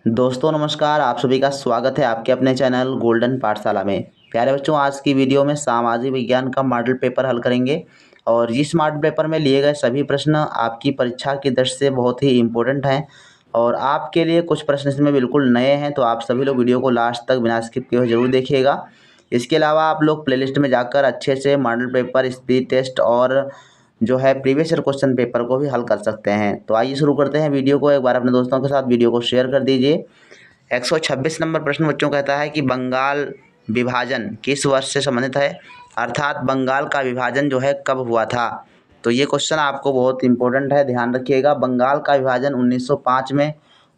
दोस्तों नमस्कार, आप सभी का स्वागत है आपके अपने चैनल गोल्डन पाठशाला में। प्यारे बच्चों, आज की वीडियो में सामाजिक विज्ञान का मॉडल पेपर हल करेंगे और इस मॉडल पेपर में लिए गए सभी प्रश्न आपकी परीक्षा की दृष्टि से बहुत ही इम्पोर्टेंट हैं और आपके लिए कुछ प्रश्न इसमें बिल्कुल नए हैं, तो आप सभी लोग वीडियो को लास्ट तक बिना स्किप किए हुए जरूर देखिएगा। इसके अलावा आप लोग प्लेलिस्ट में जाकर अच्छे से मॉडल पेपर, स्पीड टेस्ट और जो है प्रीवियस ईयर क्वेश्चन पेपर को भी हल कर सकते हैं। तो आइए शुरू करते हैं वीडियो को। एक बार अपने दोस्तों के साथ वीडियो को शेयर कर दीजिए। 126 नंबर प्रश्न बच्चों कहता है कि बंगाल विभाजन किस वर्ष से संबंधित है, अर्थात बंगाल का विभाजन जो है कब हुआ था। तो ये क्वेश्चन आपको बहुत इंपॉर्टेंट है, ध्यान रखिएगा। बंगाल का विभाजन 1905 में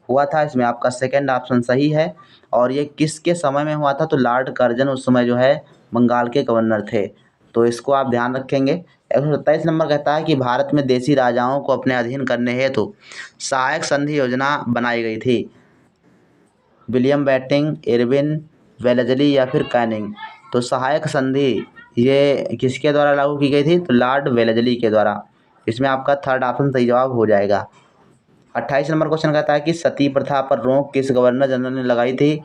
हुआ था, इसमें आपका सेकंड ऑप्शन सही है। और ये किसके समय में हुआ था, तो लॉर्ड कर्जन उस समय जो है बंगाल के गवर्नर थे, तो इसको आप ध्यान रखेंगे। 127 नंबर कहता है कि भारत में देसी राजाओं को अपने अधीन करने हेतु सहायक संधि योजना बनाई गई थी। विलियम बेंटिंक, इरविन वेलेस्ली या फिर कैनिंग। तो सहायक संधि ये किसके द्वारा लागू की गई थी, तो लॉर्ड वेलेस्ली के द्वारा। इसमें आपका थर्ड ऑप्शन सही जवाब हो जाएगा। 28 नंबर क्वेश्चन कहता है कि सती प्रथा पर रोक किस गवर्नर जनरल ने लगाई थी।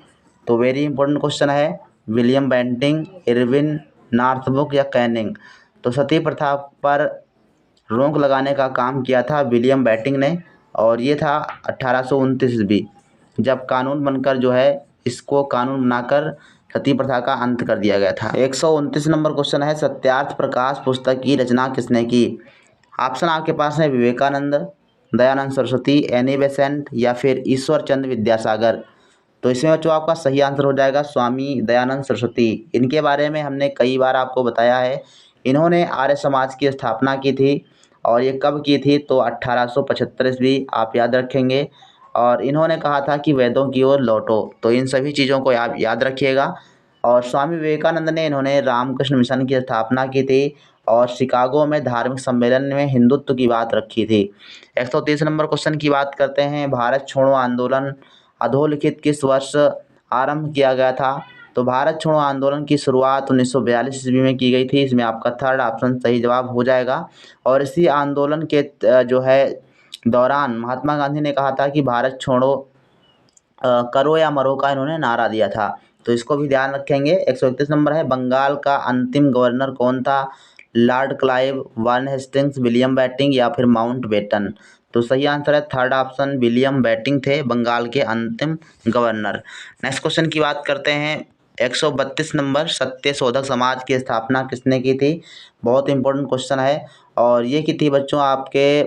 तो वेरी इंपॉर्टेंट क्वेश्चन है। विलियम बेंटिंक, इरविन नॉर्थब्रुक या कैनिंग। तो सती प्रथा पर रोक लगाने का काम किया था विलियम बेंटिंक ने, और ये था 1829 ईस्वी, जब कानून बनकर जो है इसको कानून बनाकर सती प्रथा का अंत कर दिया गया था। 129 नंबर क्वेश्चन है, सत्यार्थ प्रकाश पुस्तक की रचना किसने की। ऑप्शन आपके पास है विवेकानंद, दयानंद सरस्वती, एनी बेसेंट या फिर ईश्वर चंद्र विद्यासागर। तो इसमें बच्चों आपका सही आंसर हो जाएगा स्वामी दयानंद सरस्वती। इनके बारे में हमने कई बार आपको बताया है। इन्होंने आर्य समाज की स्थापना की थी और ये कब की थी, तो 1875 ईस्वी, आप याद रखेंगे। और इन्होंने कहा था कि वेदों की ओर लौटो, तो इन सभी चीज़ों को आप याद रखिएगा। और स्वामी विवेकानंद ने इन्होंने रामकृष्ण मिशन की स्थापना की थी और शिकागो में धार्मिक सम्मेलन में हिंदुत्व की बात रखी थी। 130 नंबर क्वेश्चन की बात करते हैं, भारत छोड़ो आंदोलन अधोलिखित किस वर्ष आरंभ किया गया था। तो भारत छोड़ो आंदोलन की शुरुआत 1942 ईस्वी में की गई थी, इसमें आपका थर्ड ऑप्शन सही जवाब हो जाएगा। और इसी आंदोलन के जो है दौरान महात्मा गांधी ने कहा था कि भारत छोड़ो करो या मरो का इन्होंने नारा दिया था, तो इसको भी ध्यान रखेंगे। 131 नंबर है, बंगाल का अंतिम गवर्नर कौन था। Lord Clive, Warren Hastings, William Bentinck या फिर माउंट बेटन। तो सही आंसर है थर्ड ऑप्शन, विलियम बेंटिंक थे बंगाल के अंतिम गवर्नर। नेक्स्ट क्वेश्चन की बात करते हैं। 132 नंबर, सत्य शोधक समाज की स्थापना किसने की थी। बहुत इंपॉर्टेंट क्वेश्चन है और ये की थी बच्चों आपके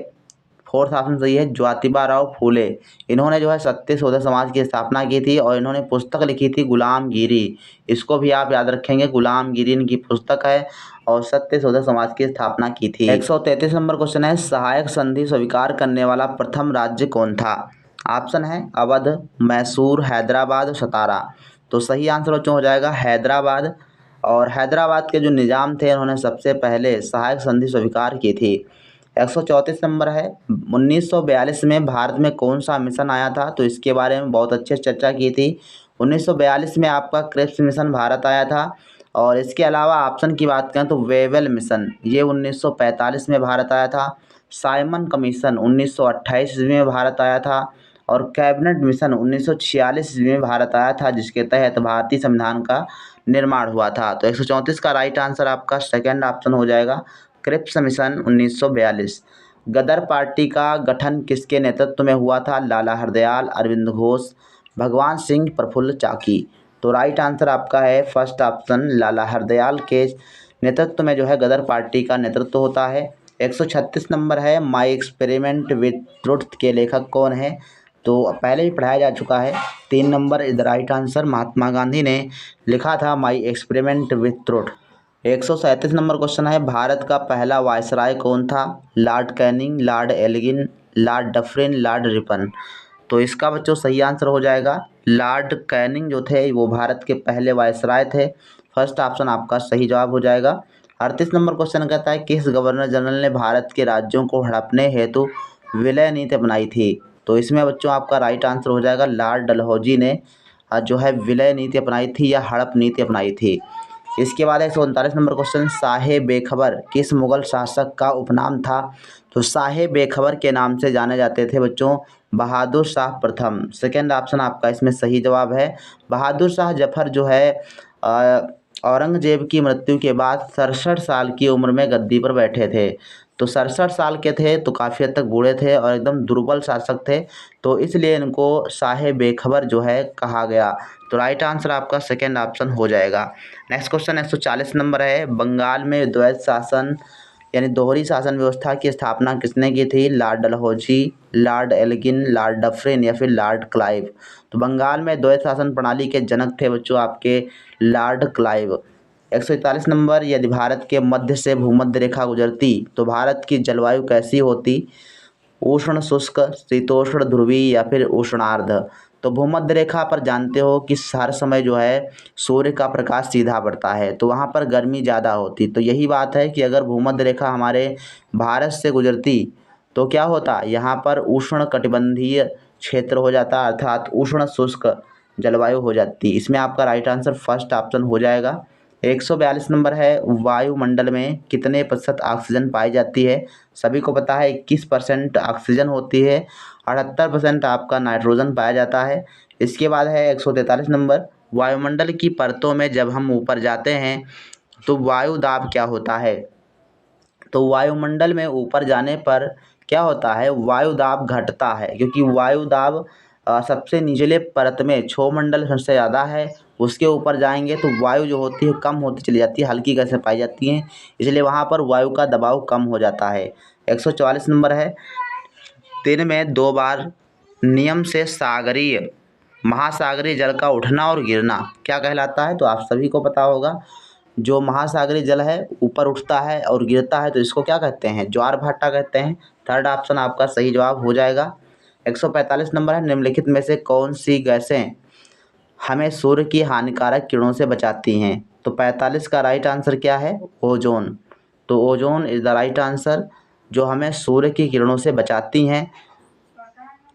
फोर्थ ऑप्शन सही है, ज्योतिबा राव फूले। इन्होंने जो है सत्य शोधक समाज की स्थापना की थी और इन्होंने पुस्तक लिखी थी गुलामगिरी। इसको भी आप याद रखेंगे, गुलामगिरी इनकी पुस्तक है और सत्य शोधक समाज की स्थापना की थी। 133 नंबर क्वेश्चन है, सहायक संधि स्वीकार करने वाला प्रथम राज्य कौन था। ऑप्शन है अवध, मैसूर, हैदराबाद, सतारा। तो सही आंसर बच्चों हो जाएगा हैदराबाद। और हैदराबाद के जो निजाम थे उन्होंने सबसे पहले सहायक संधि स्वीकार की थी। 134 नंबर है, 1942 में भारत में कौन सा मिशन आया था। तो इसके बारे में बहुत अच्छे से चर्चा की थी। 1942 में आपका क्रिप्स मिशन भारत आया था। और इसके अलावा ऑप्शन की बात करें तो वेवेल मिशन ये 1945 में भारत आया था। साइमन कमीशन 1928 ईस्वी में भारत आया था। और कैबिनेट मिशन 1946 ईस्वी में भारत आया था, जिसके तहत भारतीय संविधान का निर्माण हुआ था। तो 134 का राइट आंसर आपका सेकंड ऑप्शन हो जाएगा, क्रिप्स मिशन 1942। गदर पार्टी का गठन किसके नेतृत्व में हुआ था। लाला हरदयाल, अरविंद घोष, भगवान सिंह, प्रफुल्ल चाकी। तो राइट आंसर आपका है फर्स्ट ऑप्शन, लाला हरदयाल के नेतृत्व में जो है गदर पार्टी का नेतृत्व होता है। 136 नंबर है, माई एक्सपेरिमेंट विद ट्रुथ के लेखक कौन है। तो पहले ही पढ़ाया जा चुका है। 3 number is the right answer, Mahatma Gandhi ने लिखा था my experiment with truth. 137 number question है, भारत का पहला वायसराय कौन था। Lord Canning, Lord Elgin, Lord Dufferin, Lord Ripon. तो इसका बच्चों सही आंसर हो जाएगा लॉर्ड कैनिंग जो थे वो भारत के पहले वायसराय थे। फर्स्ट ऑप्शन आपका सही जवाब हो जाएगा। 38 नंबर क्वेश्चन कहता है, किस गवर्नर जनरल ने भारत के राज्यों को हड़पने हेतु विलय नीति अपनाई थी। तो इसमें बच्चों आपका राइट आंसर हो जाएगा लॉर्ड डलहौजी ने जो है विलय नीति अपनाई थी या हड़प नीति अपनाई थी। इसके बाद 139 नंबर क्वेश्चन, शाहे बेखबर किस मुगल शासक का उपनाम था। तो शाहे बेखबर के नाम से जाने जाते थे बच्चों बहादुर शाह प्रथम। सेकंड ऑप्शन आपका इसमें सही जवाब है। बहादुर शाह जफर जो है औरंगजेब की मृत्यु के बाद 67 साल की उम्र में गद्दी पर बैठे थे। तो 67 साल के थे तो काफ़ी हद तक बूढ़े थे और एकदम दुर्बल शासक थे, तो इसलिए इनको शाह बेखबर जो है कहा गया। तो राइट आंसर आपका सेकंड ऑप्शन हो जाएगा। नेक्स्ट क्वेश्चन 140 नंबर है। बंगाल में द्वैत शासन यानी दोहरी शासन व्यवस्था की स्थापना किसने की थी? Lord Dalhousie, Lord Elgin, Lord Dufferin या फिर लॉर्ड क्लाइव। तो बंगाल में द्वैत शासन प्रणाली के जनक थे बच्चों आपके लॉर्ड क्लाइव। 141 नंबर, यदि भारत के मध्य से भूमध्य रेखा गुजरती तो भारत की जलवायु कैसी होती? उष्ण शुष्क, शीतोष्ण ध्रुवीय या फिर उष्णार्ध। तो भूमध्य रेखा पर जानते हो कि हर समय जो है सूर्य का प्रकाश सीधा पड़ता है, तो वहाँ पर गर्मी ज़्यादा होती। तो यही बात है कि अगर भूमध्य रेखा हमारे भारत से गुजरती तो क्या होता, यहाँ पर उष्ण कटिबंधीय क्षेत्र हो जाता, अर्थात उष्ण शुष्क जलवायु हो जाती। इसमें आपका राइट आंसर फर्स्ट ऑप्शन हो जाएगा। 142 नंबर है। वायुमंडल में कितने प्रतिशत ऑक्सीजन पाई जाती है? सभी को पता है 21% ऑक्सीजन होती है, 78% आपका नाइट्रोजन पाया जाता है। इसके बाद है 143 नंबर। वायुमंडल की परतों में जब हम ऊपर जाते हैं तो वायु दाब क्या होता है? तो वायुमंडल में ऊपर जाने पर क्या होता है, वायु दाब घटता है, क्योंकि वायु दाब सबसे निचले परत में क्षोभमंडल सबसे ज़्यादा है, उसके ऊपर जाएंगे तो वायु जो होती है कम होती चली जाती है, हल्की गैसें पाई जाती हैं, इसलिए वहाँ पर वायु का दबाव कम हो जाता है। 144 नंबर है। दिन में 2 बार नियम से सागरीय महासागरीय जल का उठना और गिरना क्या कहलाता है? तो आप सभी को पता होगा, जो महासागरीय जल है ऊपर उठता है और गिरता है तो इसको क्या कहते हैं? ज्वार भाटा कहते हैं। थर्ड ऑप्शन आपका सही जवाब हो जाएगा। 145 नंबर है। निम्नलिखित में से कौन सी गैसें हमें सूर्य की हानिकारक किरणों से बचाती हैं? तो 45 का राइट आंसर क्या है? ओजोन। तो ozone is the right answer, जो हमें सूर्य की किरणों से बचाती हैं।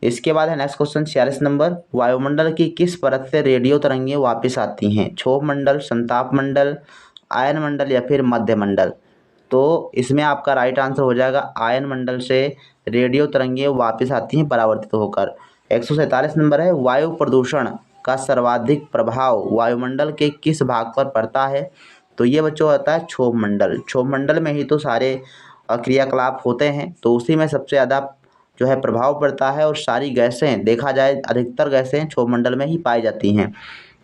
इसके बाद है नेक्स्ट क्वेश्चन 46 नंबर। वायुमंडल की किस परत से रेडियो तरंगें वापस आती हैं? क्षोभ मंडल, संताप मंडल, आयन मंडल या फिर मध्य मंडल। तो इसमें आपका राइट आंसर हो जाएगा आयन मंडल से रेडियो तरंगें वापस आती हैं परावर्तित होकर। 147 नंबर है। वायु प्रदूषण का सर्वाधिक प्रभाव वायुमंडल के किस भाग पर पड़ता है? तो ये बच्चों होता है क्षोभ मंडल। क्षोभ मंडल में ही तो सारे क्रियाकलाप होते हैं, तो उसी में सबसे ज़्यादा जो है प्रभाव पड़ता है, और सारी गैसें देखा जाए अधिकतर गैसें क्षोभमंडल में ही पाई जाती हैं।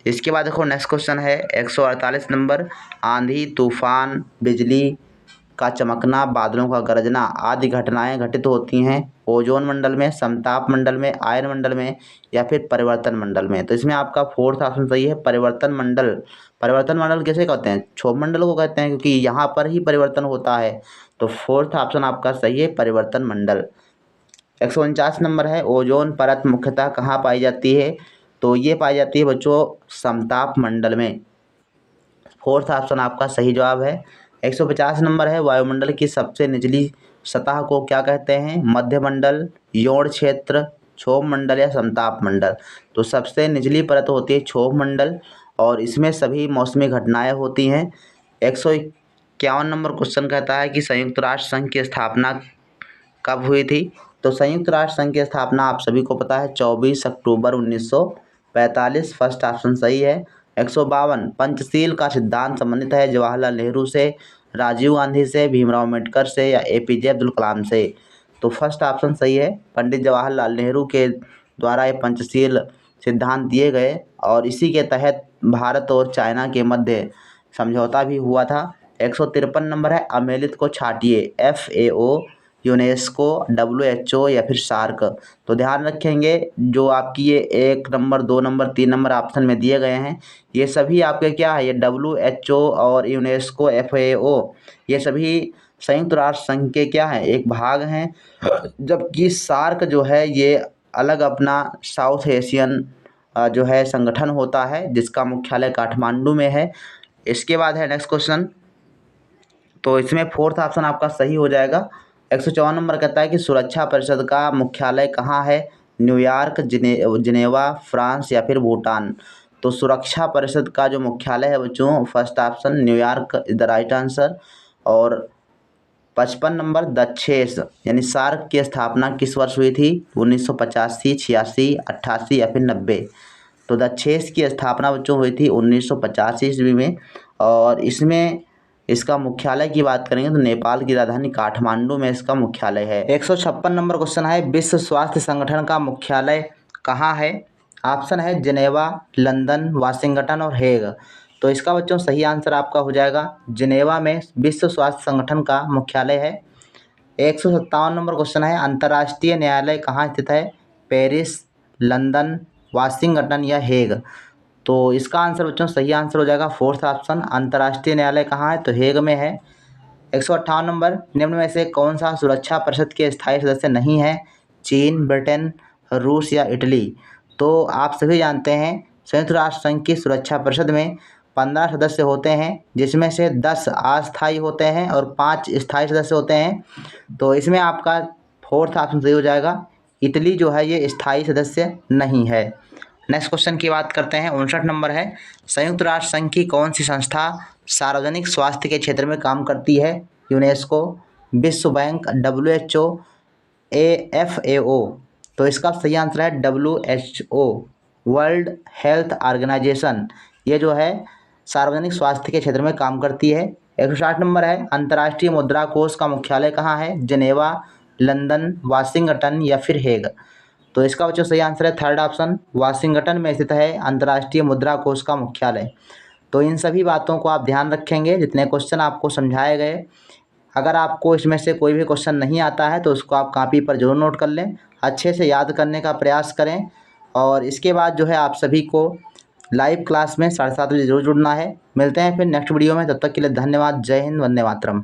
इसके बाद देखो नेक्स्ट क्वेश्चन है 148 नंबर। आंधी, तूफान, बिजली का चमकना, बादलों का गरजना आदि घटनाएं घटित होती हैं ओजोन मंडल में, समताप मंडल में, आयन मंडल में या फिर परिवर्तन मंडल में। तो इसमें आपका फोर्थ ऑप्शन सही है, परिवर्तन मंडल। परिवर्तन मंडल कैसे कहते हैं? क्षोभ मंडल को कहते हैं, क्योंकि यहाँ पर ही परिवर्तन होता है। तो फोर्थ ऑप्शन आपका सही है, परिवर्तन मंडल। 149 नंबर है। ओजोन परत मुख्यतः कहाँ पाई जाती है? तो ये पाई जाती है बच्चों समताप मंडल में। फोर्थ ऑप्शन आपका सही जवाब है। 150 नंबर है। वायुमंडल की सबसे निचली सतह को क्या कहते हैं? मध्यमंडल, यौन क्षेत्र, क्षोभ मंडल या समताप मंडल। तो सबसे निचली परत होती है क्षोभ मंडल, और इसमें सभी मौसमी घटनाएं होती हैं। 151 नंबर क्वेश्चन कहता है कि संयुक्त राष्ट्र संघ की स्थापना कब हुई थी? तो संयुक्त राष्ट्र संघ की स्थापना आप सभी को पता है 24 अक्टूबर 1945। फर्स्ट ऑप्शन सही है। 152 पंचशील का सिद्धांत संबंधित है जवाहरलाल नेहरू से, राजीव गांधी से, भीमराव अम्बेडकर से या एपीजे अब्दुल कलाम से। तो फर्स्ट ऑप्शन सही है, पंडित जवाहरलाल नेहरू के द्वारा ये पंचशील सिद्धांत दिए गए, और इसी के तहत भारत और चाइना के मध्य समझौता भी हुआ था। 153 नंबर है। अमेलित को छाटिए, FAO, यूनेस्को, WHO या फिर सार्क। तो ध्यान रखेंगे जो आपकी ये 1 नंबर, 2 नंबर, 3 नंबर ऑप्शन में दिए गए हैं, ये सभी आपके क्या है, ये WHO और यूनेस्को, FAO ये सभी संयुक्त राष्ट्र संघ के क्या हैं, एक भाग हैं। जबकि सार्क जो है ये अलग अपना साउथ एशियन जो है संगठन होता है, जिसका मुख्यालय काठमांडू में है। इसके बाद है नेक्स्ट क्वेश्चन, तो इसमें फोर्थ ऑप्शन आपका सही हो जाएगा। 154 नंबर कहता है कि सुरक्षा परिषद का मुख्यालय कहाँ है? न्यूयॉर्क, जिनेवा, फ्रांस या फिर भूटान। तो सुरक्षा परिषद का जो मुख्यालय है बच्चों, first option New York is the right answer. और 55 नंबर दक्षेस यानी सार्क की स्थापना किस वर्ष हुई थी? 1985, 86, 88 या फिर 90। तो दक्षेस की स्थापना बच्चों हुई थी 1985 ईस्वी में और इसमें इसका मुख्यालय की बात करेंगे तो नेपाल की राजधानी काठमांडू में इसका मुख्यालय है। 156 नंबर क्वेश्चन है, विश्व स्वास्थ्य संगठन का मुख्यालय कहाँ है? ऑप्शन है जिनेवा, लंदन, वाशिंगटन और हेग। तो इसका बच्चों सही आंसर आपका हो जाएगा जिनेवा में विश्व स्वास्थ्य संगठन का मुख्यालय है। 157 नंबर क्वेश्चन है, अंतर्राष्ट्रीय न्यायालय कहाँ स्थित है? पेरिस, लंदन, वाशिंगटन या हेग। तो इसका आंसर बच्चों सही आंसर हो जाएगा फोर्थ ऑप्शन, अंतर्राष्ट्रीय न्यायालय कहाँ है? तो हेग में है। 158 नंबर, निम्न में से कौन सा सुरक्षा परिषद के स्थायी सदस्य नहीं है? चीन, ब्रिटेन, रूस या इटली। तो आप सभी जानते हैं संयुक्त राष्ट्र संघ की सुरक्षा परिषद में 15 सदस्य होते हैं जिसमें से 10 अस्थायी होते हैं और 5 स्थायी सदस्य होते हैं। तो इसमें आपका फोर्थ ऑप्शन सही हो जाएगा, इटली जो है ये स्थायी सदस्य नहीं है। नेक्स्ट क्वेश्चन की बात करते हैं, 59 नंबर है, संयुक्त राष्ट्र संघ की कौन सी संस्था सार्वजनिक स्वास्थ्य के क्षेत्र में काम करती है? यूनेस्को, विश्व बैंक, WHO, FAO। तो इसका सही आंसर है WHO, वर्ल्ड हेल्थ ऑर्गेनाइजेशन। ये जो है सार्वजनिक स्वास्थ्य के क्षेत्र में काम करती है। 160 नंबर है, अंतर्राष्ट्रीय मुद्रा कोष का मुख्यालय कहाँ है? जिनेवा, लंदन, वाशिंगटन या फिर हेग। तो इसका बच्चों सही आंसर है थर्ड ऑप्शन, वाशिंगटन में स्थित है अंतर्राष्ट्रीय मुद्रा कोष का मुख्यालय। तो इन सभी बातों को आप ध्यान रखेंगे जितने क्वेश्चन आपको समझाए गए। अगर आपको इसमें से कोई भी क्वेश्चन नहीं आता है तो उसको आप कॉपी पर जरूर नोट कर लें, अच्छे से याद करने का प्रयास करें। और इसके बाद जो है आप सभी को लाइव क्लास में 7:30 बजे जरूर जुड़ना है। मिलते हैं फिर नेक्स्ट वीडियो में, तब तक के लिए धन्यवाद। जय हिंद, वंदे मातरम।